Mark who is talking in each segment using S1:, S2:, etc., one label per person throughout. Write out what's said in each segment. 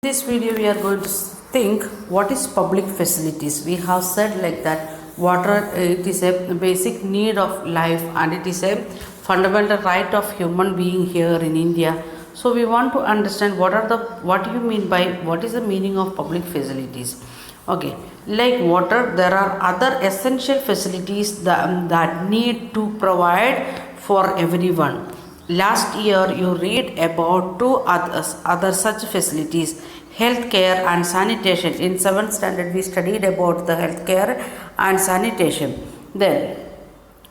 S1: This video we are going to think what is public facilities. We have said like that water it is a basic need of life and it is a fundamental right of human being here in India. So we want to understand what do you mean by what is the meaning of public facilities. Okay, like water, there are other essential facilities that need to provide for everyone. Last year, you read about two other such facilities, healthcare and sanitation. In 7th standard, we studied about the healthcare and sanitation. Then,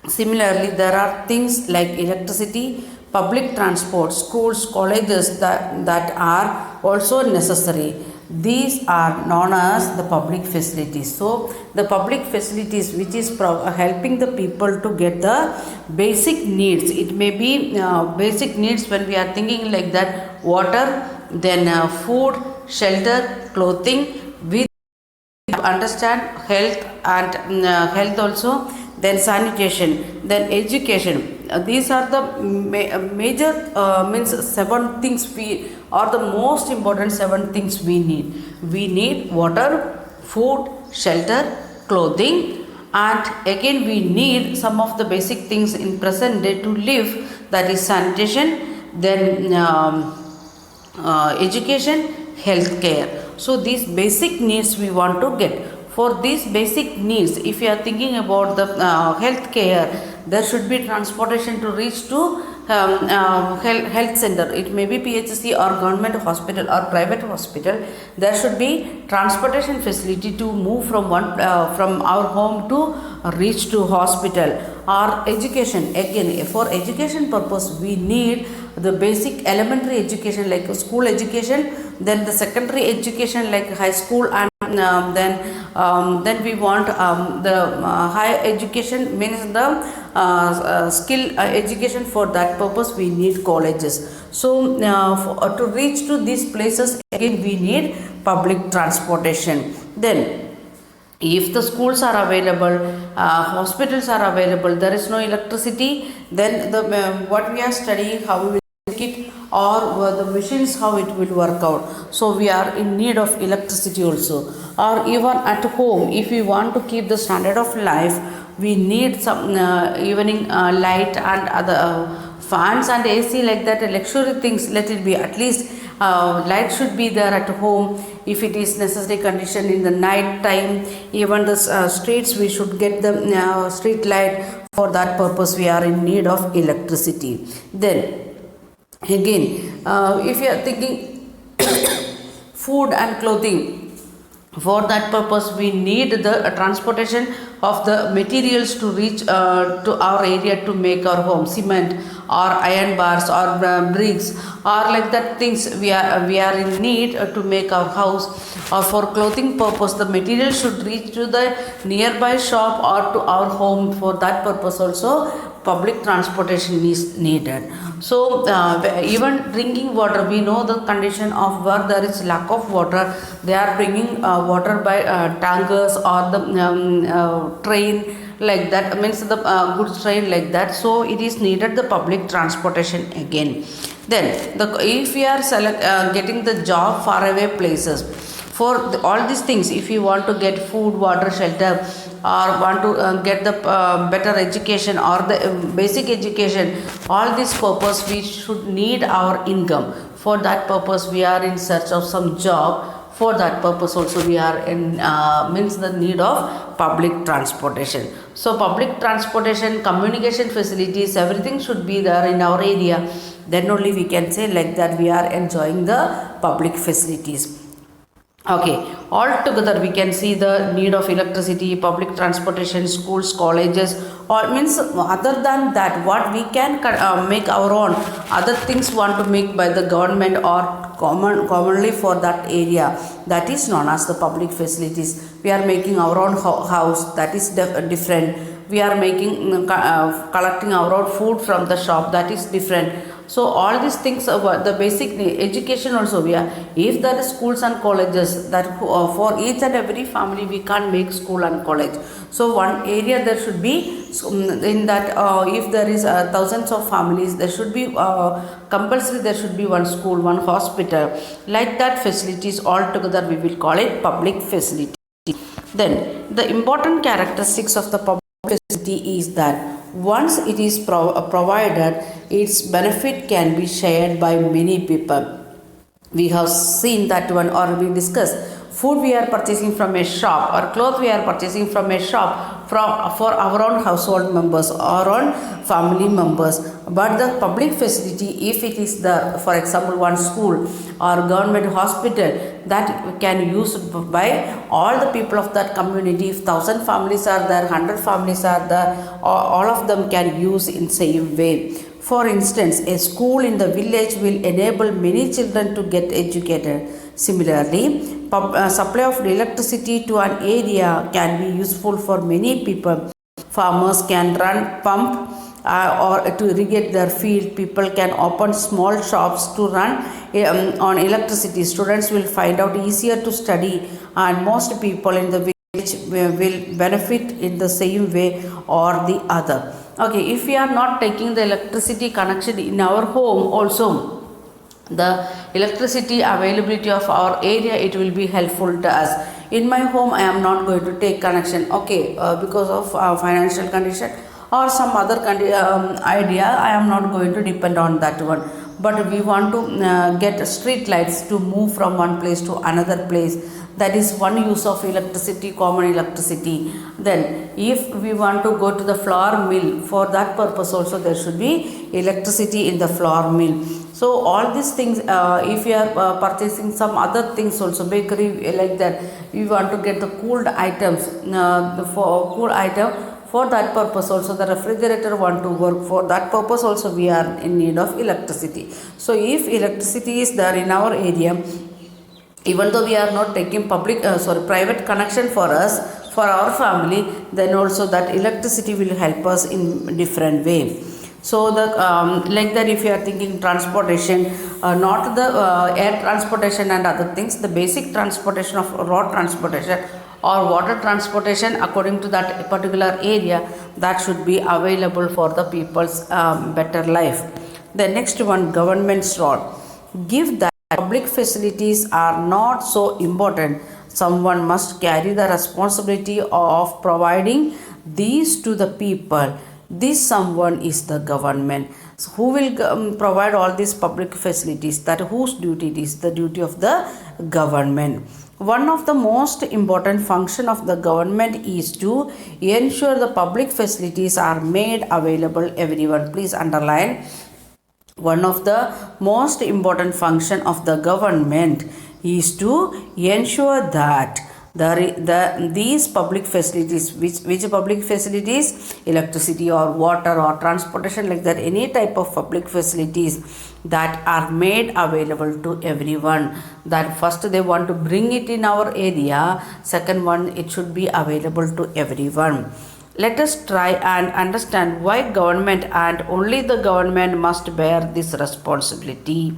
S1: similarly, there are things like electricity, public transport, schools, colleges that are also necessary. These are known as the public facilities. So the public facilities which is helping the people to get the basic needs. It may be basic needs when we are thinking like that: water, then food, shelter, clothing. We understand health and health also, then sanitation, then education. These are the major means 7 things we are the most important 7 things we need. We need water, food, shelter, clothing, and again we need some of the basic things in present day to live, that is sanitation, then education, healthcare. So these basic needs we want to get. For these basic needs, if you are thinking about the health care, there should be transportation to reach to health center. It may be PHC or government hospital or private hospital. There should be transportation facility to move from from our home to reach to hospital. Or education, again for education purpose we need the basic elementary education like school education, then the secondary education like high school, and then we want the higher education, means the skill education. For that purpose we need colleges. So to reach to these places, again we need public transportation. Then if the schools are available, hospitals are available, there is no electricity, then the what we are studying, how we will make it, or the machines how it will work out. So we are in need of electricity also. Or even at home, if we want to keep the standard of life, we need some evening light and other fans and AC, like that luxury things. Let it be at least light should be there at home. If it is necessary condition in the night time, even the streets we should get the street light. For that purpose we are in need of electricity. Then again if you are thinking food and clothing, for that purpose we need the transportation of the materials to reach to our area to make our home, cement or iron bars or bricks or like that things we are in need to make our house. Or for clothing purpose, the material should reach to the nearby shop or to our home. For that purpose also public transportation is needed. So even drinking water, we know the condition of where there is lack of water, they are bringing water by tankers or the train, like that means the goods train, like that. So it is needed the public transportation again. Then if we are getting the job far away places, for all these things, if you want to get food, water, shelter, or want to get the better education or the basic education, all this purpose we should need our income. For that purpose we are in search of some job. For that purpose also we are in means the need of public transportation. So public transportation, communication facilities, everything should be there in our area. Then only we can say like that we are enjoying the public facilities. Okay, all together we can see the need of electricity, public transportation, schools, colleges, or means other than that what we can make our own, other things want to make by the government or commonly for that area, that is known as the public facilities. We are making our own house, that is different. We are making collecting our own food from the shop, that is different. So all these things about the basic education also we are, if there is schools and colleges that for each and every family we can't make school and college. So one area there should be in that if there is thousands of families, there should be compulsory, there should be one school, one hospital, like that facilities all together we will call it public facility. Then the important characteristics of the public facility is that once it is provided, its benefit can be shared by many people. We have seen that one, or we discussed food we are purchasing from a shop, or clothes we are purchasing from a shop for our own household members, our own family members. But the public facility, if it is the, for example, one school or government hospital, that can use by all the people of that community. If 1,000 families are there, 100 families are there, all of them can use in same way. For instance, a school in the village will enable many children to get educated. Similarly, supply of electricity to an area can be useful for many people. Farmers can run pump or to irrigate their field. People can open small shops to run on electricity. Students will find out easier to study, and most people in the village will benefit in the same way or the other. Okay, if we are not taking the electricity connection in our home also, the electricity availability of our area, it will be helpful to us. In my home I am not going to take connection, okay, because of financial condition or some other idea, I am not going to depend on that one. But we want to get street lights to move from one place to another place. That is one use of electricity, common electricity. Then if we want to go to the flour mill, for that purpose also there should be electricity in the flour mill. So all these things, if you are purchasing some other things also, bakery like that, you want to get the cooled items, for cool item, for that purpose also the refrigerator want to work, for that purpose also we are in need of electricity. So if electricity is there in our area, even though we are not taking private connection for us, for our family, then also that electricity will help us in different way. So the like that, if you are thinking transportation, not the air transportation and other things, the basic transportation of road transportation or water transportation according to that particular area, that should be available for the people's better life. The next one, government's role. Give that public facilities are not so important, someone must carry the responsibility of providing these to the people. This someone is the government. So who will provide all these public facilities? That whose duty it is? The duty of the government. One of the most important function of the government is to ensure the public facilities are made available everyone. Please underline. One of the most important function of the government is to ensure that these public facilities, which public facilities, electricity or water or transportation, like that, any type of public facilities that are made available to everyone. That first they want to bring it in our area, second one, it should be available to everyone. Let us try and understand why government and only the government must bear this responsibility.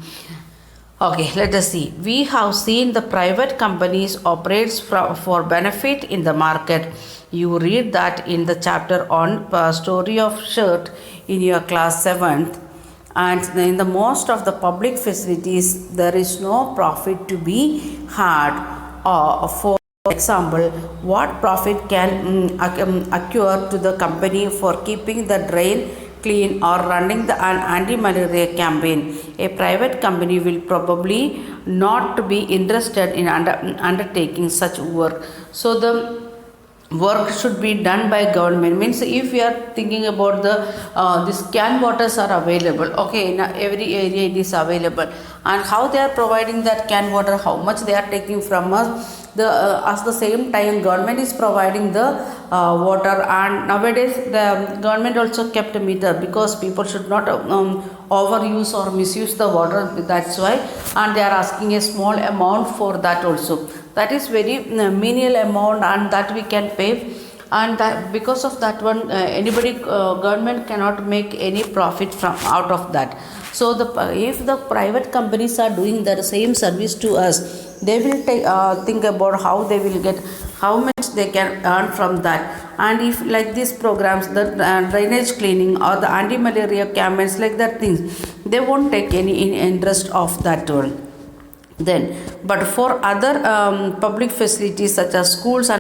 S1: Okay, let us see. We have seen the private companies operates for benefit in the market. You read that in the chapter on story of shirt in your class 7th. And in the most of the public facilities, there is no profit to be had. For example, what profit can occur to the company for keeping the drain clean or running the anti-malaria campaign? A private company will probably not be interested in undertaking such work. So the work should be done by government. Means if we are thinking about the this can waters are available, okay, in every area it is available, and how they are providing that can water, how much they are taking from us, at the same time government is providing the water. And nowadays the government also kept a meter, because people should not overuse or misuse the water, that's why, and they are asking a small amount for that also. That is very menial amount, and that we can pay, and that because of that one, anybody government cannot make any profit from out of that. So if the private companies are doing the same service to us, they will think about how they will get, how much they can earn from that. And if like these programs, the drainage cleaning or the anti-malaria campaigns, like that things, they won't take any interest of that one. Then, but for other public facilities such as schools and